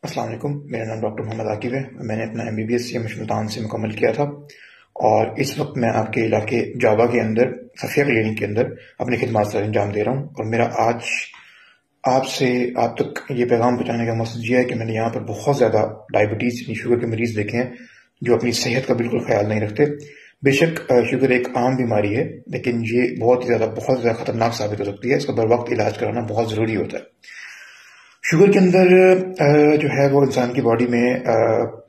अस्सलाम वालेकुम। मेरा नाम डॉक्टर मोहम्मद आकिब है। मैंने अपना MBBS मुल्तान से मुकम्मल किया था और इस वक्त मैं आपके इलाके जावा के अंदर सफिया क्लिनिक के अंदर अपनी खिदमत सर अंजाम दे रहा हूँ। और मेरा आज आपसे आप तक ये पैगाम पहुँचाने का मकसद ये है कि मैंने यहाँ पर बहुत ज़्यादा डायबिटीज़ यानी शुगर के मरीज़ देखे हैं जो अपनी सेहत का बिल्कुल ख्याल नहीं रखते। बेशक शुगर एक आम बीमारी है, लेकिन ये बहुत ज़्यादा खतरनाक साबित हो सकती है। इसका बर वक्त इलाज कराना बहुत ज़रूरी होता है। शुगर के अंदर जो है वो इंसान की बॉडी में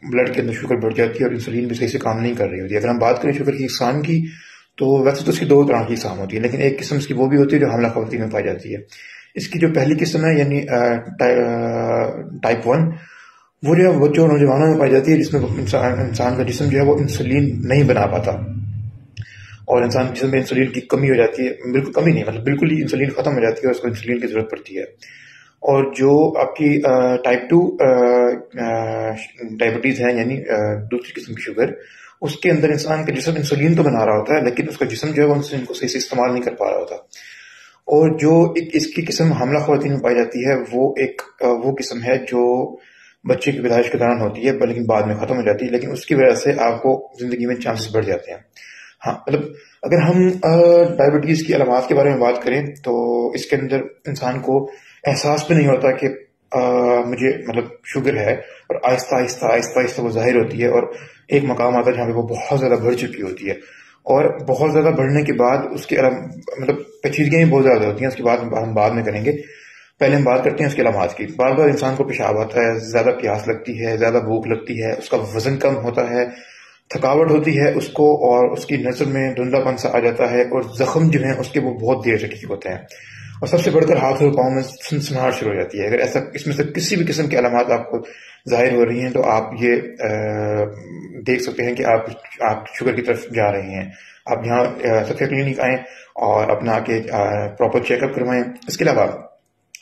ब्लड के अंदर शुगर बढ़ जाती है और इंसुलिन भी सही से काम नहीं कर रही होती है। अगर हम बात करें शुगर की इकसाम की, तो वैसे तो इसकी दो तरह की इकसाम होती है, लेकिन एक किस्म इसकी वो भी होती है जो हमला खवातीन में पाई जाती है। इसकी जो पहली किस्म है यानी टाइप 1, वो जो है बच्चों नौजवानों में पाई जाती है, जिसमें इंसान का जिस्म जो है वो इंसुलिन नहीं बना पाता और इंसान के जिस्म में इंसुलिन की कमी हो जाती है। बिल्कुल कमी नहीं, मतलब बिल्कुल ही इंसुलिन खत्म हो जाती है और उसको इंसुलिन की जरूरत पड़ती है। और जो आपकी टाइप 2 डायबिटीज है यानी दूसरी किस्म की शुगर, उसके अंदर इंसान का जिस्म इंसुलिन तो बना रहा होता है, लेकिन उसका जिस्म जो है वो इंसुलिन को सही से इस्तेमाल नहीं कर पा रहा होता। और जो इसकी किस्म हमला खवातीन में पाई जाती है, वो किस्म है जो बच्चे की पैदाइश के दौरान होती है, लेकिन बाद में खत्म हो जाती है, लेकिन उसकी वजह से आपको जिंदगी में चांसेस बढ़ जाते हैं। हाँ, मतलब अगर हम डायबिटीज की अलामात के बारे में बात करें तो इसके अंदर इंसान को एहसास भी नहीं होता कि मुझे मतलब शुगर है, और आहिस्ता आहिस्ता वो जाहिर होती है और एक मकाम आता है जहाँ पे वो बहुत ज्यादा बढ़ चुकी होती है। और बहुत ज्यादा बढ़ने के बाद उसके मतलब पेचीदगियां भी बहुत ज्यादा होती हैं। उसके बाद हम बाद में करेंगे, पहले हम बात करते हैं उसके अलामात की। बार बार इंसान को पेशाब आता है, ज्यादा प्यास लगती है, ज्यादा भूख लगती है, उसका वजन कम होता है, थकावट होती है उसको, और उसकी नजर में धुंधलापन सा आ जाता है, और जख्म जो है उसके वो बहुत देर से ठीक होते हैं, और सबसे बढ़कर हाथ और पाँव में सनसनाहट शुरू हो जाती है। अगर ऐसा इसमें से किसी भी किस्म की अलामात आपको जाहिर हो रही हैं तो आप ये देख सकते हैं कि आप शुगर की तरफ जा रहे हैं। आप यहाँ सफिया क्लिनिक आएं और अपना आके प्रॉपर चेकअप करवाएं। इसके अलावा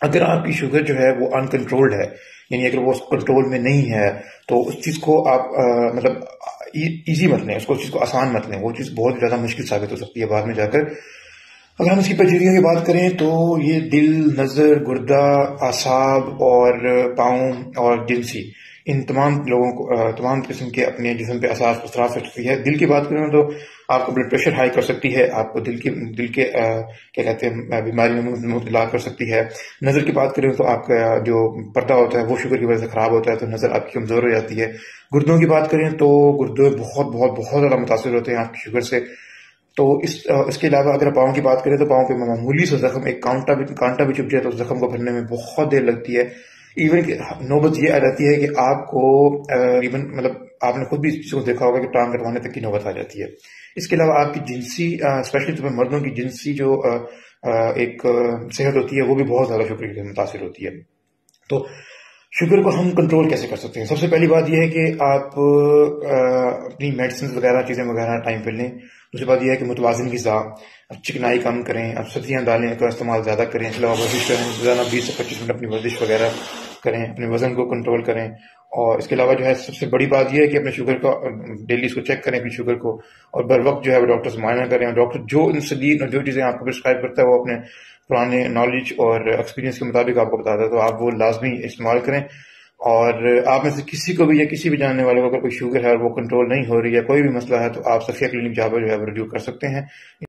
अगर आपकी शुगर जो है वो अनकंट्रोल्ड है, यानी अगर वो कंट्रोल में नहीं है, तो उस चीज को आप मतलब इजी मत लें, उसको चीज को आसान मत लें। वो चीज बहुत ज्यादा मुश्किल साबित हो सकती है बाद में जाकर। अगर हम इसकी पेचीदगियों की बात करें तो ये दिल, नजर, गुर्दा, आसाब और पाँव और जिनसी, इन तमाम लोगों को तमाम किस्म के अपने जिस्म पे असर कर सकती है। दिल की बात करें तो आपको ब्लड प्रेशर हाई कर सकती है, आपको दिल के क्या कहते हैं बीमारी में मुब्तला कर सकती है। नजर की बात करें तो आपका जो पर्दा होता है वो शुगर की वजह से खराब होता है, तो नजर आपकी कमजोर हो जाती है। गुर्दों की बात करें तो गुर्दे बहुत ज्यादा मुतासर होते हैं आपकी शुगर से। तो इसके अलावा अगर पाँव की बात करें तो पाँव पे मामूली सा जख्म, एक कांटा भी चुभ जाए तो उस जख्म को भरने में बहुत देर लगती है। इवन नौबत ये आ जाती है कि आपको इवन मतलब आपने खुद भी इस चीज को देखा होगा कि टांग कटवाने तक की नौबत आ जाती है। इसके अलावा आपकी जिनसी स्पेशली तो मर्दों की जिनसी जो एक सेहत होती है वो भी बहुत ज्यादा शुगर से मुतासर होती है। तो शुगर को हम कंट्रोल कैसे कर सकते हैं? सबसे पहली बात यह है कि आप अपनी मेडिसिन वगैरह चीजें वगैरह टाइम पे लें। दूसरी बात यह है कि मुतवाज़िन ग़िज़ा, चिकनाई कम करें, अब सब्जियां दालें का इस्तेमाल ज़्यादा करें। इसके अलावा वर्जिश करें, रोजाना 20 से 25 मिनट अपनी वर्जिश वगैरह करें, अपने वजन को कंट्रोल करें। और इसके अलावा जो है सबसे बड़ी बात यह है कि अपने शुगर का डेली इसको चेक करें अपनी शुगर को, और बर वक्त जो है वो डॉक्टर से मुआयना करें। और डॉक्टर जो इंसुलिन और जो चीज़ें आपको प्रिस्क्राइब करता है वो अपने पुराने नॉलेज और एक्सपीरियंस के मुताबिक आपको बताता है, तो आप वो लाजमी इस्तेमाल करें। और आप में से किसी को भी या किसी भी जानने वाले को अगर कोई शुगर है और वो कंट्रोल नहीं हो रही है, कोई भी मसला है, तो आप सफिया क्लिनिक जाकर जो है वो रिव्यू कर सकते हैं।